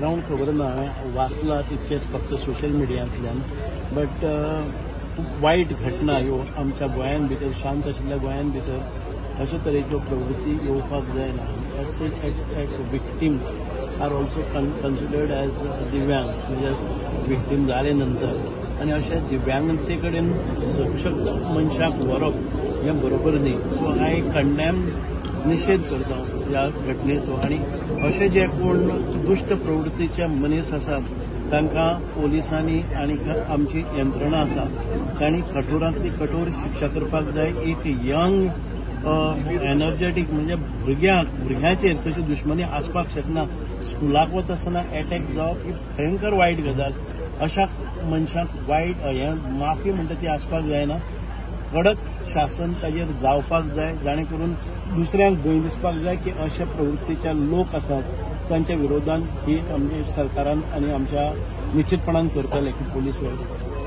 Background खबर ना, वाचला तितकेच फक्त सोशल मिडियांतल्यान. बट खूब वायट घटना ह्यो आमच्या गोंयान भितर, शांत आशिल्ल्या गोंयान भितर अशे तरेच्यो प्रवृत्ती येवपाक जायना. Acid attack victims are also considered as divyang, म्हणजे विक्टीम जाले नंतर. आनी अशे दिव्यांगते कडेन सशक्त मनशाक व्हरप हें बरोबर न्ही. सो हांव कंडेम निशेध करता ह्या घटनेचो. आनी अशे जे कोण दुष्ट प्रवृत्तीचे मनीस आसात तांकां पोलिसांनी आनी आमची यंत्रणा आसा तांणी कठोरांतली कठोर शिक्षा करपाक जाय. एक यंग एनर्जेटीक म्हणजे भुरग्यांचेर तशी दुश्मनी आसपाक शकना. स्कुलाक वता आसतना अटॅक जावप ही भयंकर वायट गजाल. अशा मनशाक वायट माफी म्हणटा ती आसपाक जायना. कडक शासन ताजेर जावपाक जाय, जाणे करून दुसऱ्यांक भंय दिसपाक जाय की अशा प्रवृत्तीचे लोक आसात तांच्या विरोधात ही आमच्या सरकारान आनी आमच्या निश्चितपणान करतले की पोलीस वेवस्था.